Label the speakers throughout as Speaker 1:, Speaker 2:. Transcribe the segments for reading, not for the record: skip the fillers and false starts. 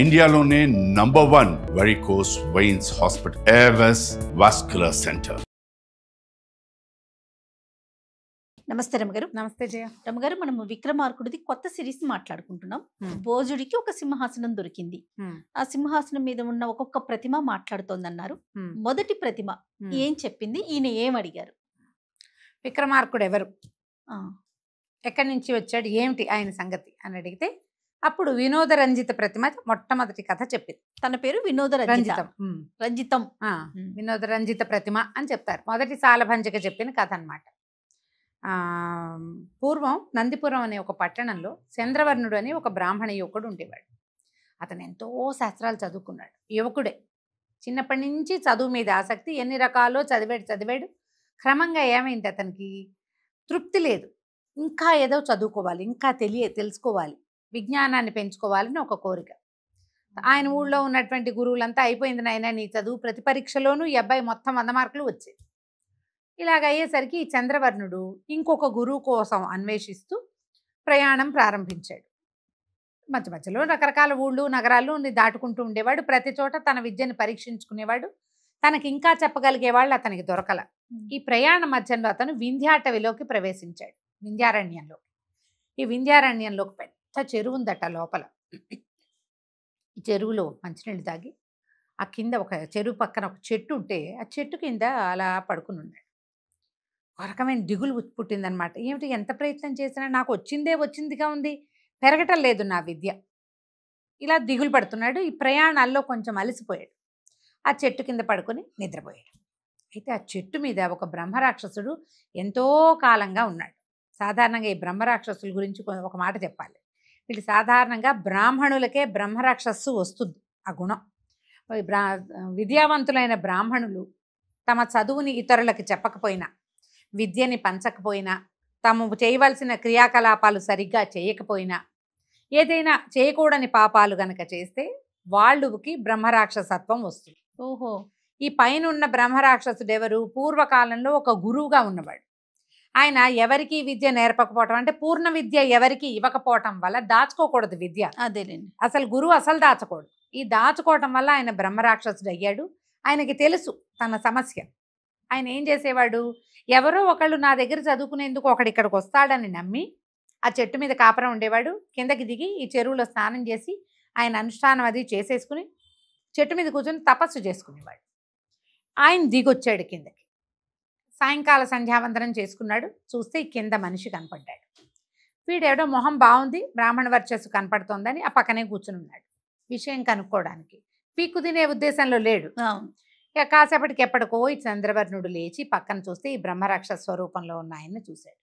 Speaker 1: ఇండియాలోనే #1 varicose veins hospital Avis vascular centre.
Speaker 2: నమస్తే రమగారు.
Speaker 3: నమస్తే జయ.
Speaker 2: రమగారు, మనము విక్రమార్కుడిది కొత్త సిరీస్ మాట్లాడుకుంటున్నాం. భోజుడికి ఒక సింహాసనం దొరికింది. ఆ సింహాసనం మీద ఉన్న ఒక్కొక్క ప్రతిమ మాట్లాడుతోందన్నారు. మొదటి ప్రతిమ ఏం చెప్పింది? ఈయన ఏం అడిగారు?
Speaker 3: విక్రమార్కుడు ఎవరు, ఎక్కడి నుంచి వచ్చాడు, ఏమిటి ఆయన సంగతి అని అడిగితే అప్పుడు వినోద రంజిత ప్రతిమ మొట్టమొదటి కథ చెప్పింది.
Speaker 2: తన పేరు వినోద రంజితం.
Speaker 3: వినోద రంజిత ప్రతిమ అని చెప్తారు. మొదటి సాలభంజిక చెప్పిన కథ అన్నమాట. పూర్వం నందిపురం అనే ఒక పట్టణంలో చంద్రవర్ణుడు అని ఒక బ్రాహ్మణ యువకుడు ఉండేవాడు. అతను ఎంతో శాస్త్రాలు చదువుకున్నాడు. యువకుడే, చిన్నప్పటి నుంచి చదువు మీద ఆసక్తి, ఎన్ని రకాలో చదివాడు. క్రమంగా ఏమైంది, అతనికి తృప్తి లేదు. ఇంకా ఏదో చదువుకోవాలి, ఇంకా తెలుసుకోవాలి, విజ్ఞానాన్ని పెంచుకోవాలని ఒక కోరిక. ఆయన ఊళ్ళో ఉన్నటువంటి గురువులంతా అయిపోయింది నాయన నీ చదువు, ప్రతి పరీక్షలోనూ ఈ అబ్బాయి మొత్తం 100 మార్కులు వచ్చాయి. ఇలాగ అయ్యేసరికి ఈ చంద్రవర్ణుడు ఇంకొక గురువు కోసం అన్వేషిస్తూ ప్రయాణం ప్రారంభించాడు. మధ్య మధ్యలో రకరకాల ఊళ్ళు నగరాలు దాటుకుంటూ ఉండేవాడు. ప్రతి చోట తన విద్యను పరీక్షించుకునేవాడు. తనకి ఇంకా చెప్పగలిగేవాళ్ళు అతనికి దొరకల. ఈ ప్రయాణ మధ్యంలో అతను వింధ్యాటవిలోకి ప్రవేశించాడు. ఈ వింధ్యారణ్యంలోకి పెద్ద చెరువు ఉందట లోపల. ఈ చెరువులో మంచినీళ్ళు తాగి ఆ కింద ఒక చెరువు పక్కన ఒక చెట్టు ఉంటే ఆ చెట్టు కింద అలా పడుకుని ఉన్నాడు. ఒక రకమైన దిగులు పుట్టిందనమాట. ఏమిటి, ఎంత ప్రయత్నం చేసినా నాకు వచ్చిందిగా ఉంది, పెరగటం లేదు నా విద్య. ఇలా దిగులు పడుతున్నాడు. ఈ ప్రయాణాల్లో కొంచెం అలసిపోయాడు. ఆ చెట్టు కింద పడుకొని నిద్రపోయాడు. అయితే ఆ చెట్టు మీద ఒక బ్రహ్మరాక్షసుడు ఎంతో కాలంగా ఉన్నాడు. సాధారణంగా ఈ బ్రహ్మరాక్షసుల గురించి ఒక మాట చెప్పాలి. వీళ్ళు సాధారణంగా బ్రాహ్మణులకే బ్రహ్మరాక్షసు వస్తుంది ఆ గుణం. విద్యావంతులైన బ్రాహ్మణులు తమ చదువుని ఇతరులకు చెప్పకపోయినా, విద్యని పంచకపోయినా, తాము చేయవలసిన క్రియాకలాపాలు సరిగ్గా చేయకపోయినా, ఏదైనా చేయకూడని పాపాలు గనక చేస్తే వాళ్ళకి బ్రహ్మరాక్షసత్వం వస్తుంది.
Speaker 2: ఓహో.
Speaker 3: ఈ పైన ఉన్న బ్రహ్మరాక్షసుడు ఎవరు? పూర్వకాలంలో ఒక గురువుగా ఉన్నవాడు. ఆయన ఎవరికి విద్య నేర్పకపోవటం, అంటే పూర్ణ విద్య ఎవరికి ఇవ్వకపోవటం వల్ల దాచుకోకూడదు విద్య.
Speaker 2: అదేలేండి,
Speaker 3: అసలు గురువు అసలు దాచకూడదు. ఈ దాచుకోవటం వల్ల ఆయన బ్రహ్మరాక్షసుడు అయ్యాడు. ఆయనకి తెలుసు తన సమస్య. ఆయన ఏం చేసేవాడు, ఎవరో ఒకళ్ళు నా దగ్గర చదువుకునేందుకు ఒకడు ఇక్కడికి వస్తాడని నమ్మి ఆ చెట్టు మీద కాపురం ఉండేవాడు. కిందకి దిగి ఈ చెరువులో స్నానం చేసి ఆయన అనుష్ఠానం అది చేసేసుకుని చెట్టు మీద కూర్చొని తపస్సు చేసుకునేవాడు. ఆయన దిగొచ్చాడు కిందకి. సాయంకాల సంధ్యావందనం చేసుకున్నాడు. చూస్తే కింద మనిషి కనపడ్డాడు. వీడెవడో మొహం బాగుంది, బ్రాహ్మణ వర్చస్సు కనపడుతోందని ఆ పక్కనే కూర్చుని ఉన్నాడు విషయం కనుక్కోవడానికి. పీక్కు తినే ఉద్దేశంలో లేడు. ఇక కాసేపటికి ఎప్పటికో ఈ చంద్రవర్ణుడు లేచి పక్కన చూస్తే ఈ బ్రహ్మరాక్షస స్వరూపంలో ఉన్న ఆయన్ని చూశాడు.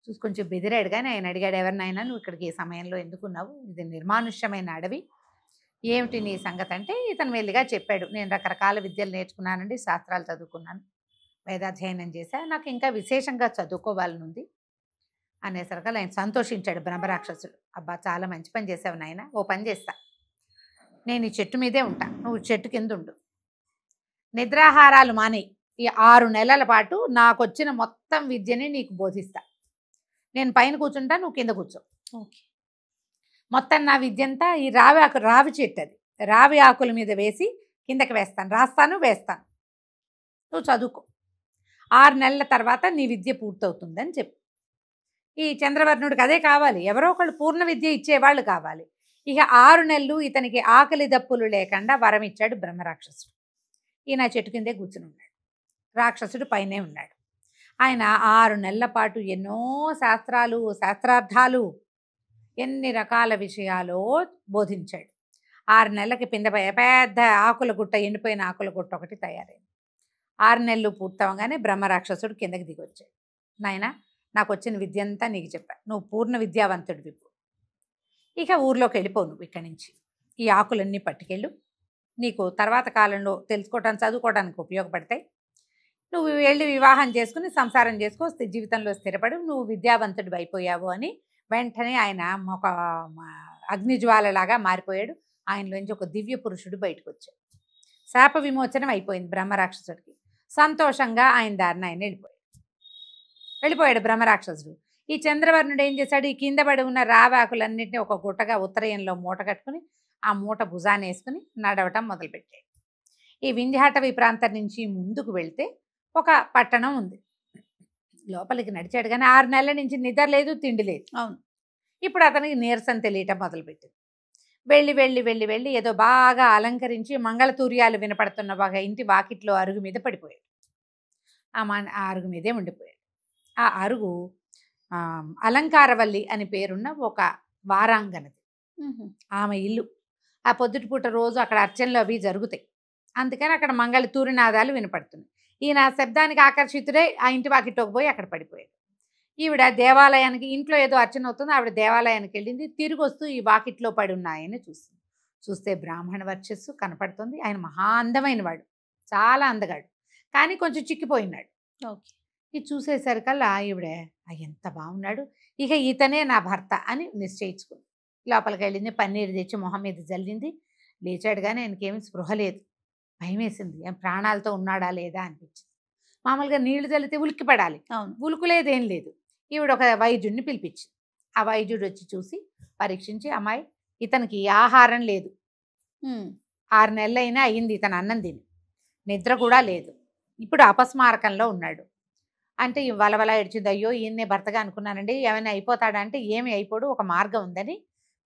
Speaker 3: చూసి కొంచెం బెదిరాడు. కానీ ఆయన అడిగాడు, ఎవరినైనా నువ్వు ఇక్కడికి ఈ సమయంలో ఎందుకున్నావు, ఇది నిర్మానుష్యమైన అడవి, ఏమిటి నీ సంగతి అంటే ఇతను మెల్లిగా చెప్పాడు, నేను రకరకాల విద్యలు నేర్చుకున్నానండి, శాస్త్రాలు చదువుకున్నాను, వేదాధ్యయనం చేశా, నాకు ఇంకా విశేషంగా చదువుకోవాలనుంది అనేసరికి ఆయన సంతోషించాడు బ్రహ్మరాక్షసుడు. అబ్బా చాలా మంచి పని చేసావు నాయన, ఓ పని చేస్తా, నేను ఈ చెట్టు మీదే ఉంటా, నువ్వు చెట్టు కింద ఉండు, నిద్రాహారాలు మానేయి, ఈ 6 నెలల పాటు నాకు వచ్చిన మొత్తం విద్యని నీకు బోధిస్తా, నేను పైన కూర్చుంటా, నువ్వు కింద కూర్చో,
Speaker 2: ఓకే,
Speaker 3: మొత్తం నా విద్య అంతా ఈ రావి చెట్టు, అది రావి ఆకుల మీద వేసి కిందకి వేస్తాను, రాస్తాను వేస్తాను, నువ్వు చదువుకో, 6 నెలల తర్వాత నీ విద్య పూర్తవుతుందని చెప్పు. ఈ చంద్రవర్ణుడికి అదే కావాలి, ఎవరో ఒకళ్ళు పూర్ణ విద్య ఇచ్చేవాళ్ళు కావాలి. ఇక 6 నెలలు ఇతనికి ఆకలి దప్పులు లేకుండా వరం ఇచ్చాడు బ్రహ్మరాక్షసుడు. ఈయన చెట్టు కిందే కూర్చుని ఉన్నాడు, రాక్షసుడు పైనే ఉన్నాడు. ఆయన 6 నెలల పాటు ఎన్నో శాస్త్రాలు, శాస్త్రార్థాలు, ఎన్ని రకాల విషయాలు బోధించాడు. 6 నెలలకి పెద్ద ఆకుల గుట్ట, ఎండిపోయిన ఆకుల గుట్ట ఒకటి తయారైంది. 6 నెలలు పూర్తవగానే బ్రహ్మరాక్షసుడు కిందకి దిగొచ్చాడు. నాయన, నాకు వచ్చిన విద్య అంతా నీకు చెప్పా, నువ్వు పూర్ణ విద్యావంతుడివి, ఇక ఊర్లోకి వెళ్ళిపోవు, నువ్వు ఇక్కడి నుంచి ఈ ఆకులన్నీ పట్టుకెళ్ళు, నీకు తర్వాత కాలంలో తెలుసుకోవడానికి చదువుకోవడానికి ఉపయోగపడతాయి, నువ్వు వెళ్ళి వివాహం చేసుకుని సంసారం చేసుకో, జీవితంలో స్థిరపడి నువ్వు విద్యావంతుడు అయిపోయావు అని వెంటనే ఆయన ఒక అగ్నిజ్వాలలాగా మారిపోయాడు. ఆయనలోంచి ఒక దివ్య పురుషుడు బయటకు వచ్చాడు. శాప విమోచనం అయిపోయింది బ్రహ్మరాక్షసుడికి. సంతోషంగా ఆయన దారిని ఆయన వెళ్ళిపోయాడు బ్రహ్మరాక్షసుడు. ఈ చంద్రవర్ణుడు ఏం చేశాడు, ఈ కింద పడి ఉన్న రావాకులన్నింటినీ ఒక గుట్టగా ఉత్తరయంలో మూట కట్టుకుని ఆ మూట భుజాన్ని వేసుకుని నడవటం మొదలుపెట్టాడు. ఈ వింధ్యాటవి ప్రాంతం నుంచి ముందుకు వెళ్తే ఒక పట్టణం ఉంది. లోపలికి నడిచాడు కానీ 6 నెలల నుంచి నిద్ర లేదు, తిండి లేదు.
Speaker 2: అవును.
Speaker 3: ఇప్పుడు అతనికి నీరసం తెలియటం మొదలుపెట్టింది. వెళ్ళి వెళ్ళి వెళ్ళి వెళ్ళి ఏదో బాగా అలంకరించి మంగళతూర్యాలు వినపడుతున్న ఒక ఇంటి వాకిట్లో అరుగు మీద పడిపోయాడు. ఆ అరుగు మీదే ఉండిపోయాడు. ఆ అరుగు అలంకారవల్లి అని పేరున్న ఒక వారాంగనది. ఆమె ఇల్లు. ఆ పొద్దుటి పూట రోజు అక్కడ అర్చనలు అవి జరుగుతాయి. అందుకని అక్కడ మంగళతూరినాదాలు వినపడుతున్నాయి. ఈయన శబ్దానికి ఆకర్షితుడై ఆ ఇంటి వాకిట్లోకి పోయి అక్కడ పడిపోయాడు. ఈవిడ దేవాలయానికి, ఇంట్లో ఏదో అర్చన అవుతుంది, ఆవిడ దేవాలయానికి వెళ్ళింది. తిరిగి వస్తూ ఈ వాకిట్లో పడి ఉన్నాయని చూస్తుంది. చూస్తే బ్రాహ్మణ వర్చస్సు కనపడుతుంది. ఆయన మహా అందమైన వాడు, చాలా అందగాడు, కానీ కొంచెం చిక్కిపోయినాడు.
Speaker 2: ఓకే.
Speaker 3: ఇది చూసేసరికల్లా ఈవిడ ఎంత బాగున్నాడు, ఇక ఇతనే నా భర్త అని నిశ్చయించుకుంది. లోపలికి వెళ్ళింది, పన్నీరు తెచ్చి మొహం మీద జల్లింది. లేచాడు కానీ ఆయనకేమీ స్పృహ లేదు. భయం వేసింది, ఏం ప్రాణాలతో ఉన్నాడా లేదా అనిపించింది. మామూలుగా నీళ్లు చల్లితే ఉలిక్కి పడాలి, ఉలుకు లేదేం లేదు. ఈవిడ ఒక వైద్యుడిని పిలిపించింది. ఆ వైద్యుడు వచ్చి చూసి పరీక్షించి, అమ్మాయి ఇతనికి ఆహారం లేదు, 6 నెలలైనా అయింది ఇతను అన్నం తిని, నిద్ర కూడా లేదు, ఇప్పుడు అపస్మారకంలో ఉన్నాడు అంటే వలవల ఏడ్చింది. అయ్యో ఈయన్నే భర్తగా అనుకున్నానండి, ఏమైనా అయిపోతాడా అంటే ఏమి అయిపోడు, ఒక మార్గం ఉందని.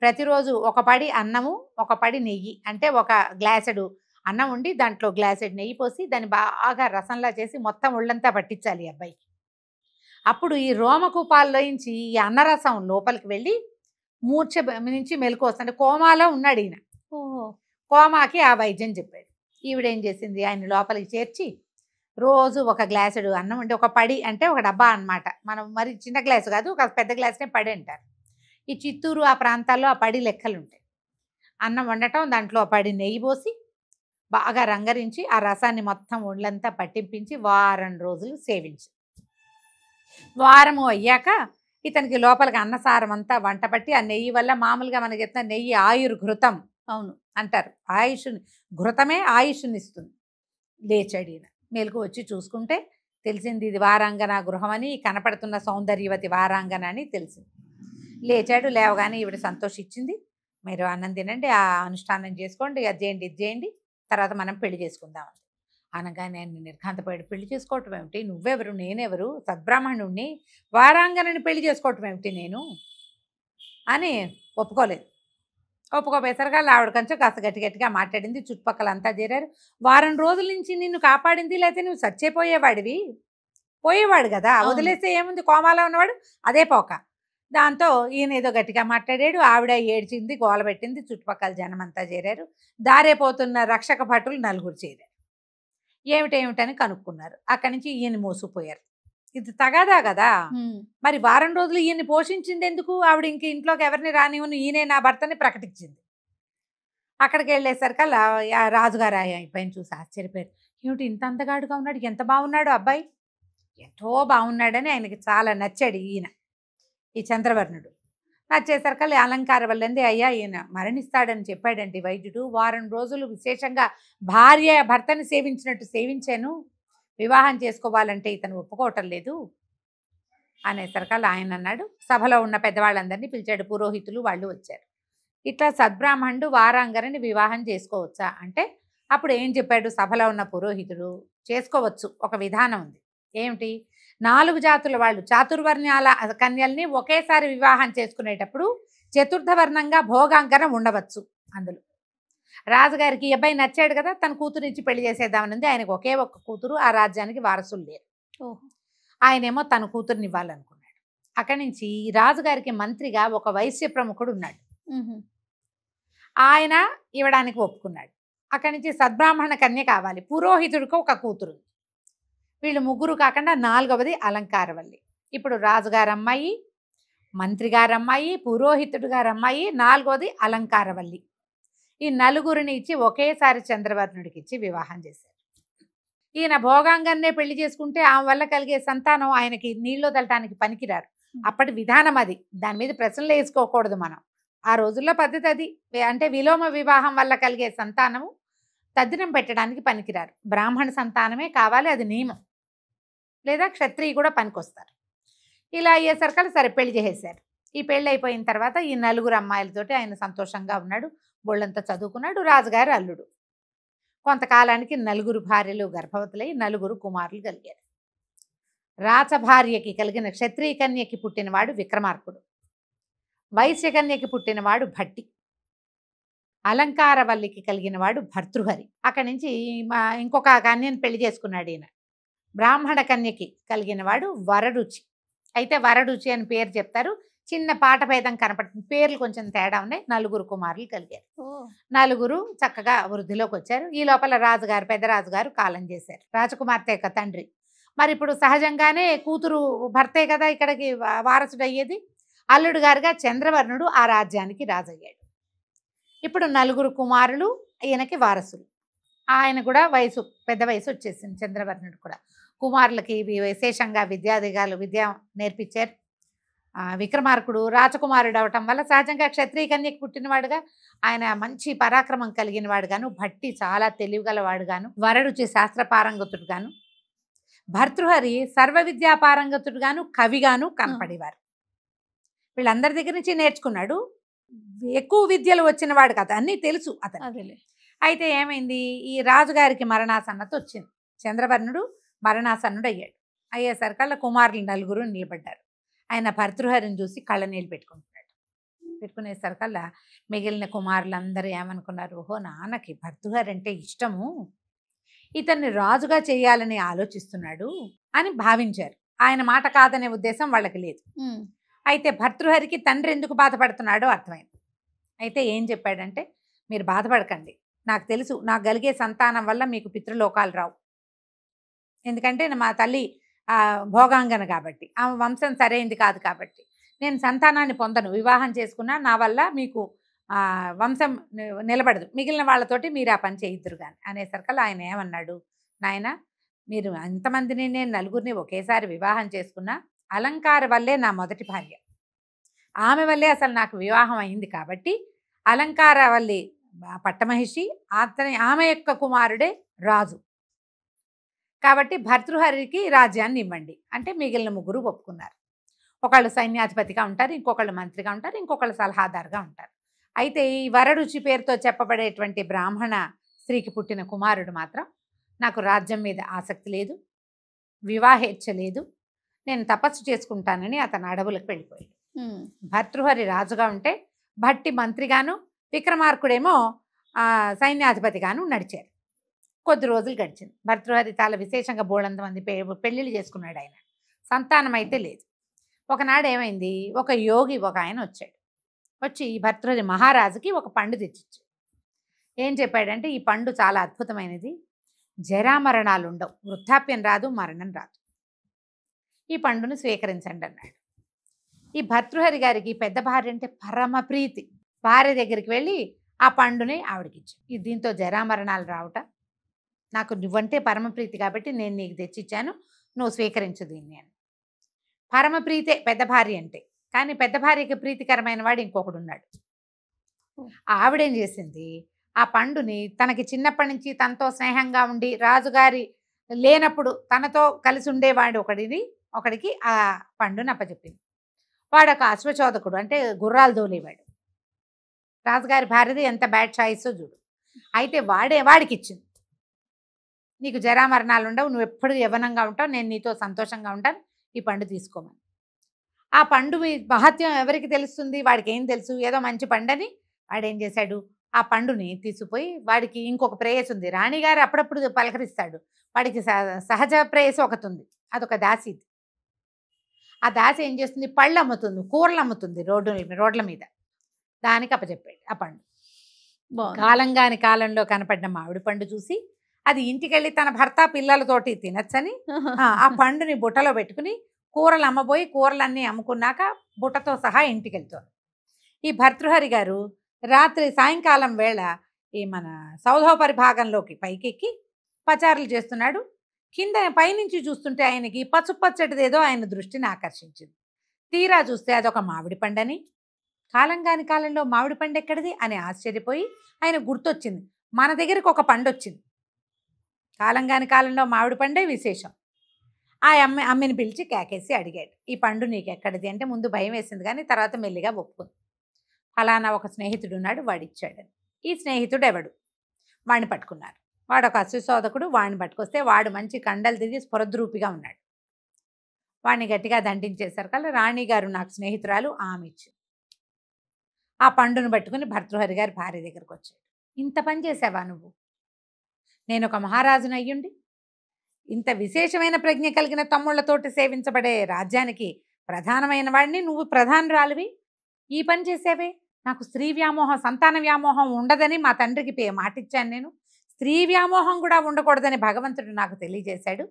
Speaker 3: ప్రతిరోజు ఒక పడి అన్నము, ఒక పడి నెయ్యి, అంటే ఒక గ్లాసెడు అన్నం ఉండి దాంట్లో గ్లాసెడ్ నెయ్యి పోసి దాన్ని బాగా రసంలా చేసి మొత్తం ఒళ్ళంతా పట్టించాలి ఈ అబ్బాయికి. అప్పుడు ఈ రోమకూపాల్లోంచి ఈ అన్నరసం లోపలికి వెళ్ళి మూర్ఛ నుంచి మెలకు వస్తుంది. కోమాలో ఉన్నాడు ఈయన. కోమాకి ఆ వైద్యం చెప్పాడు. ఈవిడేం చేసింది, ఆయన లోపలికి చేర్చి రోజు ఒక గ్లాసుడు అన్నం ఉండి, ఒక పడి అంటే ఒక డబ్బా అన్నమాట, మనం మరి చిన్న గ్లాసు కాదు, ఒక పెద్ద గ్లాసునే పడి అంటారు. ఈ చిత్తూరు ఆ ప్రాంతాల్లో ఆ పడి లెక్కలు ఉంటాయి. అన్నం వండటం, దాంట్లో ఆ పడి నెయ్యి పోసి బాగా రంగరించి ఆ రసాన్ని మొత్తం ఒళ్ళంతా పట్టింపించి వారం రోజులు సేవించి, వారము అయ్యాక ఇతనికి లోపలికి అన్నసారం అంతా వంట పట్టి, ఆ నెయ్యి వల్ల మామూలుగా మనకి ఎత్తున నెయ్యి ఆయుర్ఘృతం అవును అంటారు, ఆయుష్ని, ఘృతమే ఆయుష్ని ఇస్తుంది. లేచాడు ఈయన. మేలుకు వచ్చి చూసుకుంటే తెలిసింది ఇది వారాంగన గృహం అని, కనపడుతున్న సౌందర్యవతి వారాంగన అని తెలిసింది. లేచాడు. లేవగానే ఈవిడ సంతోషించింది. మీరు అన్నం తినండి, ఆ అనుష్ఠానం చేసుకోండి, అది చేయండి, ఇది చేయండి, తర్వాత మనం పెళ్లి చేసుకుందామని. అనగానే ఆయన నిర్ఘాంతపోయాడు. పెళ్లి చేసుకోవటం ఏమిటి, నువ్వెవరు, నేనెవరు, సద్బ్రాహ్మణుణ్ణి, వారాంగనని పెళ్లి చేసుకోవటం ఏమిటి నేను అని ఒప్పుకోలేదు. ఒప్పుకోపోయేసరిగా ఆవిడ కొంచెం కాస్త గట్టి గట్టిగా మాట్లాడింది. చుట్టుపక్కల అంతా చేరారు. వారం రోజుల నుంచి నిన్ను కాపాడింది, లేకపోతే నువ్వు చచ్చిపోయేవాడివి, పోయేవాడు కదా, వదిలేస్తే ఏముంది, కోమాలో ఉన్నవాడు అదే పోక. దాంతో ఈయన ఏదో గట్టిగా మాట్లాడాడు. ఆవిడ ఏడ్చింది, గోల పెట్టింది. చుట్టుపక్కల జనం అంతా చేరారు. దారైపోతున్న రక్షక భటులు 4 చేరారు. ఏమిటేమిటని కనుక్కున్నారు. అక్కడి నుంచి ఈయన మోసుకుపోయారు. ఇది తగాదా కదా, మరి వారం రోజులు ఈయన్ని పోషించింది ఎందుకు? ఆవిడ ఇంక ఇంట్లోకి ఎవరిని రానివ్వను, ఈయనే నా భర్తని ప్రకటించింది. అక్కడికి వెళ్ళేసరికి రాజుగారు అబ్బాయిని చూసి ఆశ్చర్యపోయారు. ఏమిటి ఇంత అందగాడుగా ఉన్నాడు, ఎంత బాగున్నాడు అబ్బాయి, ఎంతో బాగున్నాడని ఆయనకి చాలా నచ్చాడు ఈయన, ఈ చంద్రవర్ణుడు. నచ్చేసరికి అలంకార వల్లంది, అయ్యా ఈయన మరణిస్తాడని చెప్పాడండి వైద్యుడు, వారం రోజులు విశేషంగా భార్య భర్తని సేవించినట్టు సేవించాను, వివాహం చేసుకోవాలంటే ఇతను ఒప్పుకోవటం లేదు అనేసరికి ఆయన అన్నాడు. సభలో ఉన్న పెద్దవాళ్ళందరినీ పిలిచాడు, పురోహితులు వాళ్ళు వచ్చారు. ఇట్లా సద్బ్రాహ్మణుడు వారాంగనని వివాహం చేసుకోవచ్చా అంటే అప్పుడు ఏం చెప్పాడు సభలో ఉన్న పురోహితుడు, చేసుకోవచ్చు, ఒక విధానం ఉంది. ఏమిటి, 4 జాతుల వాళ్ళు చాతుర్వర్ణ్యాల కన్యల్ని ఒకేసారి వివాహం చేసుకునేటప్పుడు చతుర్థవర్ణంగా భోగాంకన ఉండవచ్చు. అందులో రాజుగారికి ఈ అబ్బాయి నచ్చాడు కదా, తన కూతురించి పెళ్లి చేసేద్దామనింది. ఆయనకు ఒకే ఒక్క కూతురు, ఆ రాజ్యానికి వారసులు లేరు. ఆయనేమో తన కూతురుని ఇవ్వాలనుకున్నాడు. అక్కడి నుంచి రాజుగారికి మంత్రిగా ఒక వైశ్య ప్రముఖుడు ఉన్నాడు, ఆయన ఇవ్వడానికి ఒప్పుకున్నాడు. అక్కడి నుంచి సద్బ్రాహ్మణ కన్య కావాలి, పురోహితుడికి ఒక కూతురు. వీళ్ళు 3 కాకుండా 4వది అలంకారవల్లి. ఇప్పుడు రాజుగారు అమ్మాయి, మంత్రి గారు అమ్మాయి, పురోహితుడు గారు అమ్మాయి, 4వది అలంకారవల్లి. ఈ 4 ఇచ్చి ఒకేసారి చంద్రవర్ణుడికి ఇచ్చి వివాహం చేశారు. ఈయన భోగాంగన్నే పెళ్లి చేసుకుంటే ఆమె వల్ల కలిగే సంతానం ఆయనకి నీళ్ళు తల్లటానికి పనికిరారు. అప్పటి విధానం అది, దాని మీద ప్రశ్నలు వేసుకోకూడదు మనం. ఆ రోజుల్లో పద్ధతి అది. అంటే విలోమ వివాహం వల్ల కలిగే సంతానము తద్దినం పెట్టడానికి పనికిరారు, బ్రాహ్మణ సంతానమే కావాలి, అది నియమం. లేదా క్షత్రియ కూడా పనికొస్తారు. ఇలా అయ్యేసరికి సరే పెళ్లి చేసేసారు. ఈ పెళ్ళి అయిపోయిన తర్వాత ఈ 4 అమ్మాయిలతోటి ఆయన సంతోషంగా ఉన్నాడు. బోళ్ళంతా చదువుకున్నాడు. రాజుగారి అల్లుడు. కొంతకాలానికి 4 భార్యలు గర్భవతులై 4 కుమారులు కలిగారు. రాచభార్యకి కలిగిన క్షత్రియ కన్యకి పుట్టినవాడు విక్రమార్కుడు. వైశ్యకన్యకి పుట్టినవాడు భట్టి. అలంకారవల్లికి కలిగినవాడు భర్తృహరి. అక్కడి నుంచి ఇంకొక కన్యను పెళ్లి చేసుకున్నాడు ఈయన. బ్రాహ్మణ కన్యకి కలిగినవాడు వరరుచి. అయితే వరరుచి అని పేరు చెప్తారు, చిన్న పాట భేదం కనపడుతుంది, పేర్లు కొంచెం తేడా ఉన్నాయి. 4 కుమారులు కలిగారు. 4 చక్కగా వృద్ధిలోకి వచ్చారు. ఈ లోపల రాజుగారు, పెద్ద రాజుగారు కాలం చేశారు. రాజకుమార్తె యొక్క తండ్రి. మరి ఇప్పుడు సహజంగానే కూతురు భర్తే కదా ఇక్కడికి వారసుడు అయ్యేది. అల్లుడు గారుగా చంద్రవర్ణుడు ఆ రాజ్యానికి రాజయ్యాడు. ఇప్పుడు 4 కుమారులు ఈయనకి వారసులు. ఆయన కూడా పెద్ద వయసు వచ్చేసింది. చంద్రవర్ణుడు కూడా కుమారులకి విశేషంగా విద్య నేర్పించారు. విక్రమార్కుడు రాజకుమారుడు అవటం వల్ల సహజంగా క్షత్రియ కన్యకి పుట్టినవాడుగా ఆయన మంచి పరాక్రమం కలిగిన వాడుగాను, భట్టి చాలా తెలివిగలవాడుగాను, వరరుచి శాస్త్ర పారంగతుడుగాను, భర్తృహరి సర్వ విద్యా పారంగతుడుగాను, కవిగాను కనపడేవారు. వీళ్ళందరి దగ్గర నుంచి నేర్చుకున్నాడు. ఎక్కువ విద్యలు వచ్చిన వాడు కదా, అన్నీ తెలుసు అతను. అయితే ఏమైంది, ఈ రాజుగారికి మరణాసన్నత వచ్చింది. చంద్రవర్ణుడు మరణాసన్నుడు అయ్యాడు. అయ్యేసరికల్లా కుమారులు 4 నిలబడ్డారు. ఆయన భర్తృహరిని చూసి కళ్ళ నీళ్ళు పెట్టుకుంటున్నాడు. పెట్టుకునేసరికల్లా మిగిలిన కుమారులందరూ ఏమనుకున్నారు, ఓహో నాన్నకి భర్తృహరి అంటే ఇష్టము, ఇతన్ని రాజుగా చేయాలని ఆలోచిస్తున్నాడు అని భావించారు. ఆయన మాట కాదనే ఉద్దేశం వాళ్ళకి లేదు. అయితే భర్తృహరికి తండ్రి ఎందుకు బాధపడుతున్నాడో అర్థమైంది. అయితే ఏం చెప్పాడంటే, మీరు బాధపడకండి, నాకు తెలుసు నాకు కలిగే సంతానం వల్ల మీకు పితృలోకాలు రావు. ఎందుకంటే మా తల్లి భోగాంగన కాబట్టి, ఆమె వంశం సరైంది కాదు కాబట్టి నేను సంతానాన్ని పొందను. వివాహం చేసుకున్నా నా వల్ల మీకు వంశం నిలబడదు, మిగిలిన వాళ్ళతోటి మీరు ఆ పని చేయిద్దురు కానీ అనేసరికల్లా ఆయన ఏమన్నాడు, నాయన మీరు అంతమందిని నేను 4 ఒకేసారి వివాహం చేసుకున్నా అలంకార వల్లే నా మొదటి భార్య, ఆమె వల్లే అసలు నాకు వివాహం అయింది కాబట్టి అలంకారవల్లి పట్టమహిషి, ఆమె యొక్క కుమారుడే రాజు కాబట్టి భర్తృహరికి రాజ్యాన్ని ఇవ్వండి అంటే మిగిలిన 3 ఒప్పుకున్నారు. ఒకళ్ళు సైన్యాధిపతిగా ఉంటారు, ఇంకొకళ్ళు మంత్రిగా ఉంటారు, ఇంకొకళ్ళు సలహాదారుగా ఉంటారు. అయితే ఈ వరరుచి పేరుతో చెప్పబడేటువంటి బ్రాహ్మణ స్త్రీకి పుట్టిన కుమారుడు మాత్రం నాకు రాజ్యం మీద ఆసక్తి లేదు, వివాహేచ్ఛ లేదు, నేను తపస్సు చేసుకుంటానని అతను అడవులకు వెళ్ళిపోయాడు. భర్తృహరి రాజుగా ఉంటే భట్టి మంత్రిగాను, విక్రమార్కుడేమో సైన్యాధిపతిగాను నడిచారు. కొద్ది రోజులు గడిచింది. భర్తృహరి చాలా విశేషంగా బోళంత మంది పెళ్ళిళ్ళు చేసుకున్నాడు. ఆయన సంతానం అయితే లేదు. ఒకనాడు ఏమైంది, ఒక యోగి ఒక ఆయన వచ్చాడు. వచ్చి భర్తృహరి మహారాజుకి ఒక పండు తెచ్చిచ్చాడు. ఏం చెప్పాడంటే, ఈ పండు చాలా అద్భుతమైనది, జరామరణాలు ఉండవు, వృద్ధాప్యం రాదు, మరణం రాదు, ఈ పండును స్వీకరించండి అన్నాడు. ఈ భర్తృహరి గారికి పెద్ద భార్య అంటే పరమ ప్రీతి. భార్య దగ్గరికి వెళ్ళి ఆ పండుని ఆవిడకిచ్చాడు. దీంతో జరామరణాలు రావుట, నాకు నువ్వంటే పరమప్రీతి కాబట్టి నేను నీకు తెచ్చిచ్చాను, నువ్వు స్వీకరించు దీన్ని అని. పరమప్రీతే పెద్ద భార్య అంటే. కానీ పెద్ద భార్యకి ప్రీతికరమైన వాడు ఇంకొకడు ఉన్నాడు. ఆవిడేం చేసింది, ఆ పండుని తనకి చిన్నప్పటి నుంచి తనతో స్నేహంగా ఉండి రాజుగారి లేనప్పుడు తనతో కలిసి ఉండేవాడు ఒకడికి ఆ పండుని అప్పచెప్పింది. వాడు ఒక అశ్వచోదకుడు, అంటే గుర్రాలు దోలేవాడు. రాజుగారి భార్యది ఎంత బ్యాడ్ చాయిసో చూడు. అయితే వాడికి ఇచ్చింది, నీకు జరామరణాలు ఉండవు, నువ్వు ఎప్పుడు యవ్వనంగా ఉంటావు, నేను నీతో సంతోషంగా ఉంటాను, ఈ పండు తీసుకోమని. ఆ పండు మహత్యం ఎవరికి తెలుస్తుంది, వాడికి ఏం తెలుసు, ఏదో మంచి పండని వాడేం చేశాడు, ఆ పండుని తీసుకుపోయి, వాడికి ఇంకొక ప్రేయస్ ఉంది, రాణిగారు అప్పుడప్పుడు పలకరిస్తాడు, వాడికి సహజ ప్రేయస్ ఒకటి ఉంది, అదొక దాసి. ఆ దాసి ఏం చేస్తుంది, పళ్ళు అమ్ముతుంది, కూరలు అమ్ముతుంది రోడ్ల మీద, దానికి అప్పచెప్పాడు ఆ పండు. కాలంగాని కాలంలో కనపడిన మామిడి పండు చూసి అది ఇంటికెళ్ళి తన భర్త పిల్లలతోటి తినచ్చని ఆ పండుని బుట్టలో పెట్టుకుని కూరలు అమ్మబోయి కూరలన్నీ అమ్ముకున్నాక బుట్టతో సహా ఇంటికి వెళ్తారు. ఈ భర్తృహరి గారు రాత్రి సాయంకాలం వేళ ఈ మన సౌధోపరి భాగంలోకి పైకెక్కి పచారులు చేస్తున్నాడు. కింద పైనుంచి చూస్తుంటే ఆయనకి పచ్చటిదేదో ఆయన దృష్టిని ఆకర్షించింది. తీరా చూస్తే అదొక మామిడి పండని, కాలంగాని కాలంలో మామిడి పండు ఎక్కడిది అని ఆశ్చర్యపోయి ఆయన గుర్తొచ్చింది, మన దగ్గరికి ఒక పండు వచ్చింది, కాలంగాని కాలంలో మామిడి పండే విశేషం. ఆ అమ్మిని పిలిచి కేకేసి అడిగాడు, ఈ పండు నీకు ఎక్కడిది అంటే ముందు భయం వేసింది కానీ తర్వాత మెల్లిగా ఒప్పుకుంది. ఫలానా ఒక స్నేహితుడు ఉన్నాడు, వాడిచ్చాడని. ఈ స్నేహితుడు ఎవడు, వాడిని పట్టుకున్నారు. వాడు ఒక అశ్వశోధకుడు, వాడిని పట్టుకొస్తే వాడు మంచి కండలు తిరిగి స్ఫురద్రూపిగా ఉన్నాడు. వాడిని గట్టిగా దండించేశారు కల్లా రాణిగారు నాకు స్నేహితురాలు ఆమె ఇచ్చింది. ఆ పండును పట్టుకుని భర్తృహరి గారి భార్య దగ్గరకు వచ్చాడు. ఇంత పని చేసావా నువ్వు? నేను ఒక మహారాజును అయ్యుండి ఇంత విశేషమైన ప్రజ్ఞ కలిగిన తమ్ముళ్లతోటి సేవించబడే రాజ్యానికి ప్రధానమైన వాడిని నువ్వు ప్రధానురాలివి, ఈ పని చేసావే. నాకు స్త్రీ వ్యామోహం, సంతాన వ్యామోహం ఉండదని మా తండ్రికి మాటిచ్చాను. నేను స్త్రీ వ్యామోహం కూడా ఉండకూడదని భగవంతుడు నాకు తెలియజేశాడు.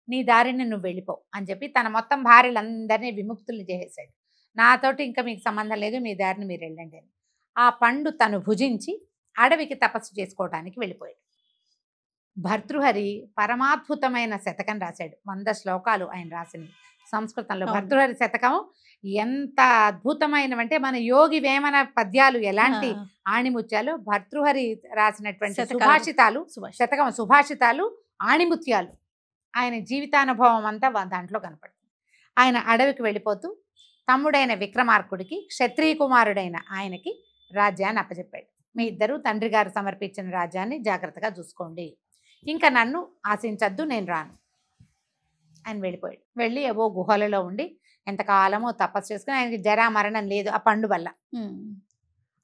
Speaker 3: నీ దారిని నువ్వు వెళ్ళిపో అని చెప్పి తన మొత్తం భార్యలందరినీ విముక్తులు చేసేశాడు. నాతోటి ఇంకా మీకు సంబంధం లేదు, మీ దారిని మీరు వెళ్ళండి అని. ఆ పండు తను భుజించి అడవికి తపస్సు చేసుకోవడానికి వెళ్ళిపోయాడు. భర్తృహరి పరమాద్భుతమైన శతకం రాశాడు. 100 శ్లోకాలు ఆయన రాసినవి సంస్కృతంలో. భర్తృహరి శతకం ఎంత అద్భుతమైనవంటే మన యోగి వేమన పద్యాలు ఎలాంటి ఆణిముత్యాలు, భర్తృహరి రాసినటువంటి సుభాషితాలు, శతకం సుభాషితాలు ఆణిముత్యాలు. ఆయన జీవితానుభవం అంతా దాంట్లో కనపడుతుంది. ఆయన అడవికి వెళ్ళిపోతూ తమ్ముడైన విక్రమార్కుడికి క్షత్రియ కుమారుడైన ఆయనకి రాజ్యాన్ని అప్పచెప్పాడు. మీ ఇద్దరు తండ్రి గారు సమర్పించిన రాజ్యాన్ని జాగ్రత్తగా చూసుకోండి, ఇంకా నన్ను ఆశించద్దు, నేను రాను అని వెళ్ళిపోయాడు. వెళ్ళి ఏవో గుహలలో ఉండి ఎంతకాలమో తపస్సు చేసుకుని ఆయనకి జరా మరణం లేదు ఆ పండు వల్ల.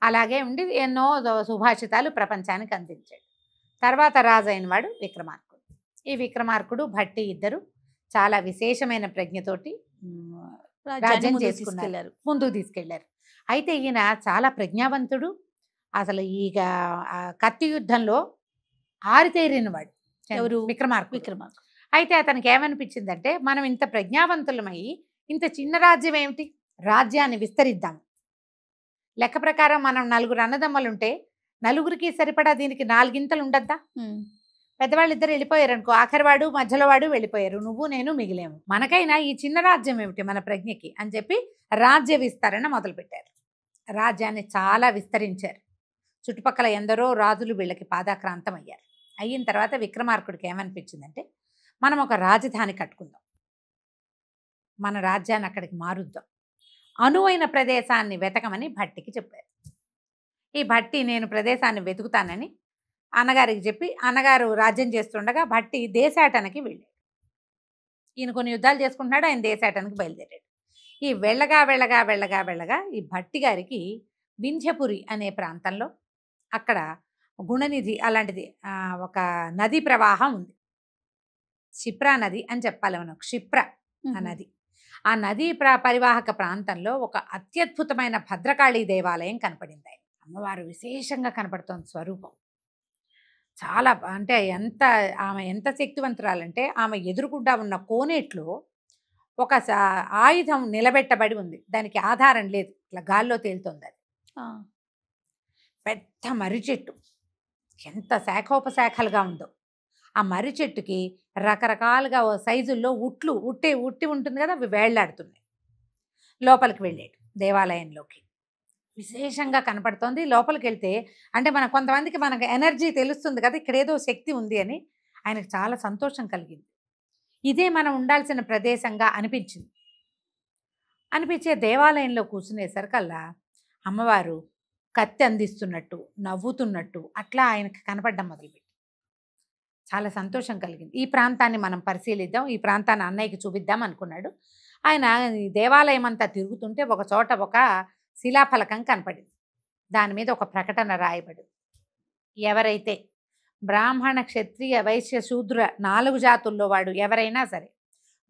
Speaker 3: అలాగే ఉండి ఎన్నో సుభాషితాలు ప్రపంచానికి అందించాడు. తర్వాత రాజు అయిన వాడు విక్రమార్కుడు. ఈ విక్రమార్కుడు భట్టి ఇద్దరు చాలా విశేషమైన ప్రజ్ఞతోటి రాజ్యం చేసుకున్నారు, ముందుకు తీసుకెళ్లారు. అయితే ఈయన చాలా ప్రజ్ఞావంతుడు. అసలు ఈగ కత్తి యుద్ధంలో ఆరితేరిన వాడు ఎవరు? విక్రమార్కుడు. అయితే అతనికి ఏమనిపించిందంటే, మనం ఇంత ప్రజ్ఞావంతులమై ఇంత చిన్న రాజ్యం ఏమిటి, రాజ్యాన్ని విస్తరిద్దాం. లెక్క ప్రకారం మనం 4 అన్నదమ్మలు ఉంటే నలుగురికి సరిపడా దీనికి 4 ఇంతలు ఉండద్దా? పెద్దవాళ్ళు ఇద్దరు వెళ్ళిపోయారు అనుకో, ఆఖరివాడు మధ్యలో వాడు వెళ్ళిపోయారు, నువ్వు నేను మిగిలేము, మనకైనా ఈ చిన్న రాజ్యం ఏమిటి మన ప్రజ్ఞకి అని చెప్పి రాజ్య విస్తరణ మొదలుపెట్టారు. రాజ్యాన్ని చాలా విస్తరించారు. చుట్టుపక్కల ఎందరో రాజులు వీళ్ళకి పాదాక్రాంతం అయ్యారు. అయిన తర్వాత విక్రమార్కుడికి ఏమనిపించిందంటే, మనం ఒక రాజధాని కట్టుకుందాం, మన రాజ్యాన్ని అక్కడికి మారుద్దాం, అనువైన ప్రదేశాన్ని వెతకమని భట్టికి చెప్పారు. ఈ భట్టి నేను ప్రదేశాన్ని వెతుకుతానని అన్నగారికి చెప్పి, అన్నగారు రాజ్యం చేస్తుండగా భట్టి దేశాటనకి వెళ్ళాడు. ఈయన కొన్ని యుద్ధాలు చేసుకుంటున్నాడు, ఆయన దేశాటనకి బయలుదేరాడు. ఈ వెళ్ళగా వెళ్ళగా వెళ్ళగా వెళ్ళగా ఈ భట్టి గారికి వింధ్యపురి అనే ప్రాంతంలో అక్కడ గుణనిధి అలాంటిది ఒక నదీ ప్రవాహం ఉంది. క్షిప్రా నది అని చెప్పాలి మనం, క్షిప్ర ఆ నది. ఆ నదీ పరివాహక ప్రాంతంలో ఒక అత్యద్భుతమైన భద్రకాళీ దేవాలయం కనపడింది. అమ్మవారు విశేషంగా కనపడుతోంది స్వరూపం. చాలా అంటే ఆమె ఎంత శక్తివంతురాలంటే, ఆమె ఎదురుగుండా ఉన్న కోనేట్లో ఒక ఆయుధం నిలబెట్టబడి ఉంది, దానికి ఆధారం లేదు, ఇట్లా గాల్లో తేలుతోంది. అది పెద్ద మర్రి చెట్టు, ఎంత శాఖోపశాఖలుగా ఉందో. ఆ మర్రి చెట్టుకి రకరకాలుగా సైజుల్లో ఉట్టి ఉంటుంది కదా, అవి వేళ్లాడుతున్నాయి. లోపలికి వెళ్ళాడు దేవాలయంలోకి. విశేషంగా కనపడుతోంది. లోపలికి వెళ్తే అంటే కొంతమందికి మనకు ఎనర్జీ తెలుస్తుంది కదా, ఇక్కడ ఏదో శక్తి ఉంది అని. ఆయనకు చాలా సంతోషం కలిగింది. ఇదే మనం ఉండాల్సిన ప్రదేశంగా అనిపించే దేవాలయంలో కూర్చునేసరికల్లా అమ్మవారు కత్తి అందిస్తున్నట్టు, నవ్వుతున్నట్టు అట్లా ఆయనకు కనపడడం మొదలుపెట్టి చాలా సంతోషం కలిగింది. ఈ ప్రాంతాన్ని మనం పరిశీలిద్దాం, ఈ ప్రాంతాన్ని అన్నయ్యకి చూపిద్దాం అనుకున్నాడు. ఆయన ఈ దేవాలయం అంతా తిరుగుతుంటే ఒక చోట ఒక శిలాఫలకం కనపడింది. దాని మీద ఒక ప్రకటన రాయబడింది. ఎవరైతే బ్రాహ్మణ, క్షత్రియ, వైశ్య, శూద్ర 4 జాతుల్లో వాడు ఎవరైనా సరే,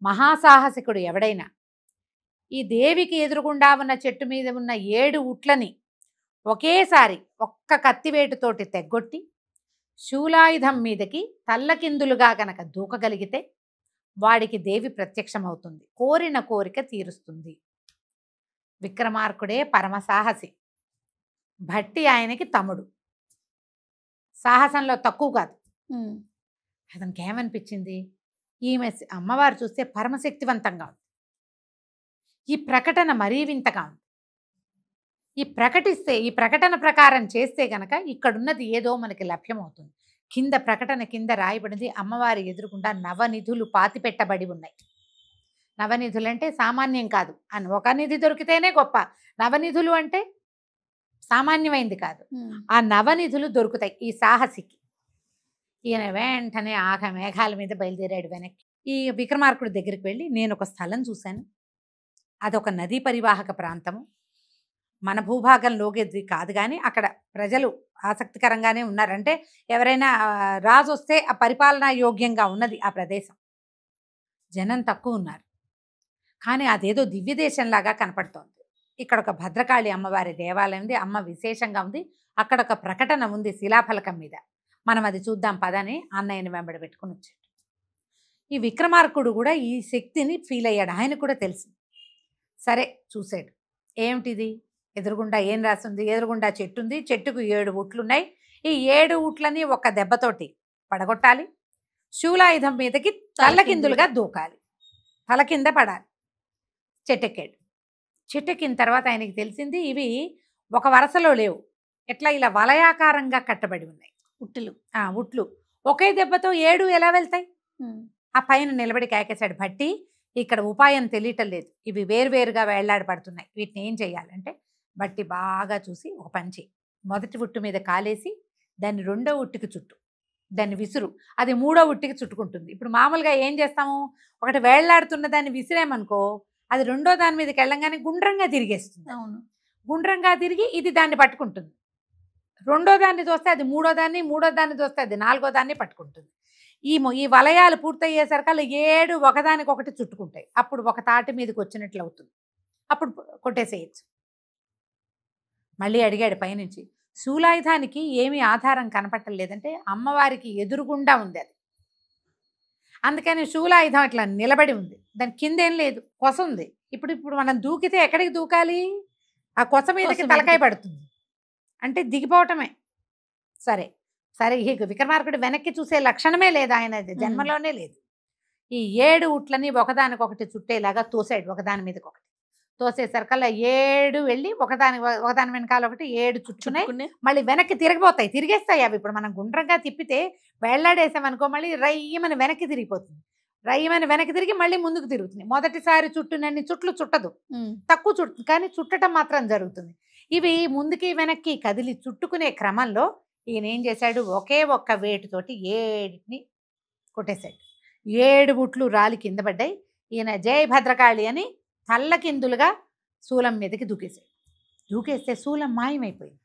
Speaker 3: మహాసాహసికుడు ఎవడైనా ఈ దేవికి ఎదురుగుండా ఉన్న చెట్టు మీద ఉన్న 7 ఉట్లని ఒకేసారి ఒక్క కత్తివేటుతోటి తెగ్గొట్టి శూలాయుధం మీదకి తల్లకిందులుగా గనక దూకగలిగితే వాడికి దేవి ప్రత్యక్షమవుతుంది, కోరిన కోరిక తీరుస్తుంది. విక్రమార్కుడే పరమసాహసి, భట్టి ఆయనకి తమ్ముడు, సాహసంలో తక్కువ కాదు. అతనికి ఏమనిపించింది, ఈమె అమ్మవారు చూస్తే పరమశక్తివంతంగా ఉంది, ఈ ప్రకటన మరీ వింతగా ఉంది, ఈ ప్రకటన ప్రకారం చేస్తే గనక ఇక్కడున్నది ఏదో మనకి లభ్యమవుతుంది. ప్రకటన కింద రాయబడింది, అమ్మవారి ఎదురుకుండా నవనిధులు పాతిపెట్టబడి ఉన్నాయి. నవనిధులు అంటే సామాన్యం కాదు అని, ఒక నిధి దొరికితేనే గొప్ప, నవనిధులు అంటే సామాన్యమైంది కాదు. ఆ నవనిధులు దొరుకుతాయి ఈ సాహసికి. ఈయన వెంటనే మేఘాల మీద బయలుదేరాడు వెనక్కి. ఈ విక్రమార్కుడి దగ్గరికి వెళ్ళి, నేను ఒక స్థలం చూశాను, అదొక నదీ పరివాహక ప్రాంతము, మన భూభాగంలోకి కాదు, కానీ అక్కడ ప్రజలు ఆసక్తికరంగానే ఉన్నారంటే ఎవరైనా రాజు వస్తే ఆ పరిపాలనా యోగ్యంగా ఉన్నది ఆ ప్రదేశం. జనం తక్కువ ఉన్నారు, కానీ అదేదో దివ్య దేశంలాగా కనపడుతోంది. ఇక్కడ ఒక భద్రకాళి అమ్మవారి దేవాలయం ఉంది, అమ్మ విశేషంగా ఉంది. అక్కడ ఒక ప్రకటన ఉంది శిలాఫలకం మీద, మనం అది చూద్దాం పదని అన్నయ్యని వెంబడి పెట్టుకుని వచ్చాడు. ఈ విక్రమార్కుడు కూడా ఈ శక్తిని ఫీల్ అయ్యాడు, ఆయన కూడా తెలిసింది. సరే చూశాడు, ఏమిటిది, ఎదురుగుండా ఏం రాసింది, ఎదురుగుండా చెట్టు ఉంది, చెట్టుకు 7 ఉట్లున్నాయి, ఈ 7 ఉట్లని ఒక దెబ్బతోటి పడగొట్టాలి, శూలాయుధం మీదకి తల్లకిందులుగా దూకాలి, తల కింద పడాలి. చెట్టెక్కాడు. చెట్టెక్కిన తర్వాత ఆయనకి తెలిసింది ఇవి ఒక వరుసలో లేవు, ఎట్లా ఇలా వలయాకారంగా కట్టబడి ఉన్నాయి ఉట్లు. ఒకే దెబ్బతో 7 ఎలా వెళ్తాయి? ఆ పైన నిలబడి కేకేశాడు, భట్టి ఇక్కడ ఉపాయం తెలియటం లేదు, ఇవి వేరువేరుగా వేళ్లాడబడుతున్నాయి, వీటిని ఏం చేయాలంటే బట్టి బాగా చూసి ఒక పని చేయి, మొదటి ఉట్టు మీద కాలేసి దాన్ని 2వ ఉట్టుకి చుట్టు, దాన్ని విసురు, అది 3వ ఉట్టికి చుట్టుకుంటుంది. ఇప్పుడు మామూలుగా ఏం చేస్తాము, ఒకటి వేళ్లాడుతున్న దాన్ని విసిరామనుకో, అది 2వ దాని మీదకి వెళ్ళంగానే గుండ్రంగా తిరిగేస్తుంది.
Speaker 2: అవును,
Speaker 3: గుండ్రంగా తిరిగి ఇది దాన్ని పట్టుకుంటుంది. 2వ దాన్ని తోస్తే అది 3వ దాన్ని, 3వ దాన్ని తోస్తే అది 4వ దాన్ని పట్టుకుంటుంది. ఈ వలయాలు పూర్తయ్యేసరికల్లా 7 ఒకదానికొకటి చుట్టుకుంటాయి. అప్పుడు ఒక తాటి మీదకి వచ్చినట్లు అవుతుంది, అప్పుడు కొట్టేసేయచ్చు. మళ్ళీ అడిగాడు పైనుంచి, శూలాయుధానికి ఏమీ ఆధారం కనపట్టలేదంటే అమ్మవారికి ఎదురుగుండా ఉంది అది, అందుకని శూలాయుధం ఇట్లా నిలబడి ఉంది, దాని కింద ఏం లేదు, కొస ఉంది. ఇప్పుడు మనం దూకితే ఎక్కడికి దూకాలి, ఆ కొస మీదకి తలకాయ పడుతుంది, అంటే దిగిపోవటమే. సరే విక్రమార్కుడు వెనక్కి చూసే లక్షణమే లేదు, ఆయన జన్మలోనే లేదు. ఈ 7 ఉట్లని ఒకదానికొకటి చుట్టేలాగా తోసాడు, ఒకదాని మీదకొకటి తోసేసరికల్లా 7 వెళ్ళి ఒకదాని వెనకాల ఒకటి 7 చుట్టున్నాయి. మళ్ళీ వెనక్కి తిరిగేస్తాయి అవి. ఇప్పుడు మనం గుండ్రంగా తిప్పితే వేళ్లాడేసామనుకో, మళ్ళీ రయ్యమని వెనక్కి తిరిగిపోతుంది, రయ్యమని వెనక్కి తిరిగి మళ్ళీ ముందుకు తిరుగుతుంది. మొదటిసారి చుట్టునన్ని చుట్లు చుట్టదు, తక్కువ చుట్టు, కానీ చుట్టడం మాత్రం జరుగుతుంది. ఇవి ముందుకి వెనక్కి కదిలి చుట్టుకునే క్రమంలో ఈయన ఏం చేశాడు, ఒకే ఒక్క వేటుతోటి 7ని కొట్టేశాడు. 7 ఉట్లు రాలి కింద పడ్డాయి. ఈయన జయ భద్రకాళి అని తల్లకిందులుగా శూలం మీదకి దూకేస్తే శూలం మాయమైపోయింది.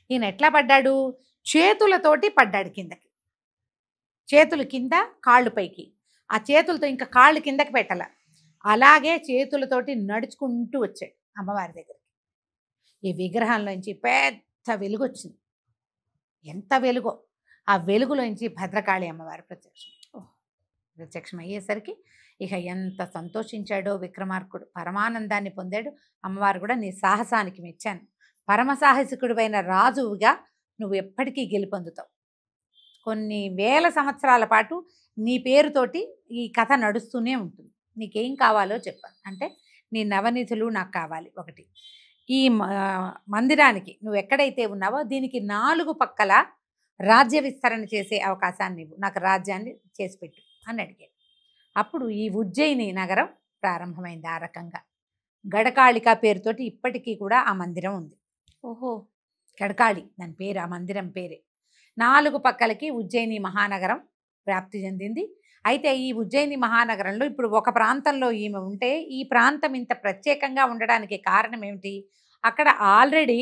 Speaker 3: ఈయన ఎట్లా పడ్డాడు, చేతులతోటి పడ్డాడు కిందకి, చేతులు కింద కాళ్ళు పైకి, ఆ చేతులతో ఇంకా కాళ్ళు కిందకి పెట్టాల, అలాగే చేతులతోటి నడుచుకుంటూ వచ్చాడు అమ్మవారి దగ్గరికి. ఈ విగ్రహంలోంచి పెద్ద వెలుగు వచ్చింది, ఎంత వెలుగో, ఆ వెలుగులోంచి భద్రకాళి అమ్మవారు ప్రత్యక్షం అయ్యేసరికి ఇక ఎంత సంతోషించాడో విక్రమార్కుడు, పరమానందాన్ని పొందాడు. అమ్మవారు కూడా నీ సాహసానికి మెచ్చాను, పరమ సాహసికుడివైన రాజువుగా నువ్వు ఎప్పటికీ గెలుపొందుతావు, కొన్ని వేల సంవత్సరాల పాటు నీ పేరుతోటి ఈ కథ నడుస్తూనే ఉంటుంది, నీకేం కావాలో చెప్పాను అంటే నీ నవనిధులు నాకు కావాలి, ఒకటి ఈ మందిరానికి నువ్వు ఎక్కడైతే ఉన్నావో దీనికి 4 పక్కల రాజ్య విస్తరణ చేసే అవకాశాన్ని ఇవ్వు, నాకు రాజ్యాన్ని చేసి పెట్టు అని అడిగాడు. అప్పుడు ఈ ఉజ్జయిని నగరం ప్రారంభమైంది. ఆ రకంగా గడకాళిక పేరుతోటి ఇప్పటికీ కూడా ఆ మందిరం ఉంది.
Speaker 2: ఓహో,
Speaker 3: గడకాళి దాని పేరు, ఆ మందిరం పేరే. 4 పక్కలకి ఉజ్జయిని మహానగరం వ్యాప్తి చెందింది. అయితే ఈ ఉజ్జయిని మహానగరంలో ఇప్పుడు ఒక ప్రాంతంలో ఈమె ఉంటే ఈ ప్రాంతం ఇంత ప్రత్యేకంగా ఉండడానికి కారణం ఏమిటి, అక్కడ ఆల్రెడీ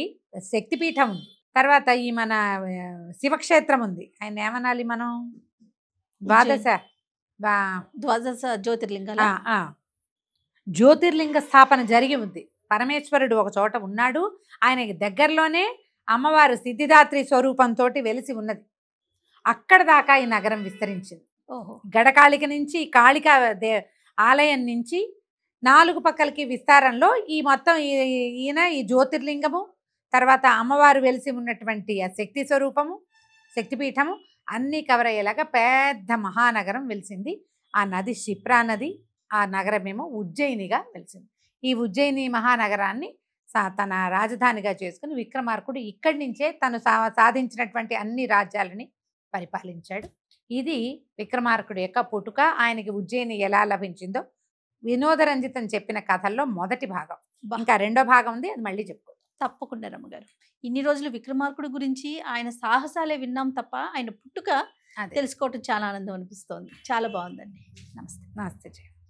Speaker 3: శక్తిపీఠం ఉంది, తర్వాత ఈ మన శివక్షేత్రం ఉంది, ఆయన ఏమనాలి మనం,
Speaker 2: ద్వాదశ
Speaker 3: జ్యోతిర్లింగ స్థాపన జరిగి ఉంది. పరమేశ్వరుడు ఒక చోట ఉన్నాడు, ఆయనకి దగ్గరలోనే అమ్మవారు సిద్ధిదాత్రి స్వరూపంతో వెలిసి ఉన్నది. అక్కడ దాకా ఈ నగరం విస్తరించింది. గడకాళిక నుంచి కాళిక ఆలయం నుంచి 4 పక్కలకి విస్తారంలో ఈ మొత్తం ఈయన ఈ జ్యోతిర్లింగము, తర్వాత అమ్మవారు వెలిసి ఉన్నటువంటి ఆ శక్తి స్వరూపము, శక్తిపీఠము అన్నీ కవర్ అయ్యేలాగా పెద్ద మహానగరం వెలిసింది. ఆ నది క్షిప్రా నది, ఆ నగరమేమో ఉజ్జయినిగా వెలిసింది. ఈ ఉజ్జయిని మహానగరాన్ని తన రాజధానిగా చేసుకుని విక్రమార్కుడు ఇక్కడి నుంచే తను సాధించినటువంటి అన్ని రాజ్యాలని పరిపాలించాడు. ఇది విక్రమార్కుడు యొక్క పుట్టుక. ఆయనకి ఉజ్జయిని ఎలా లభించిందో వినోదరంజితం చెప్పిన కథల్లో మొదటి భాగం. ఇంకా 2వ భాగం ఉంది, అది మళ్ళీ చెప్పుకో.
Speaker 2: తప్పకుండా రమ్మగారు. ఇన్ని రోజులు విక్రమార్కుడు గురించి ఆయన సాహసాలే విన్నాం తప్ప ఆయన పుట్టుక
Speaker 3: అదే.
Speaker 2: తెలుసుకోవటం చాలా ఆనందం అనిపిస్తోంది. చాలా బాగుందండి. నమస్తే.
Speaker 3: నమస్తే జయ.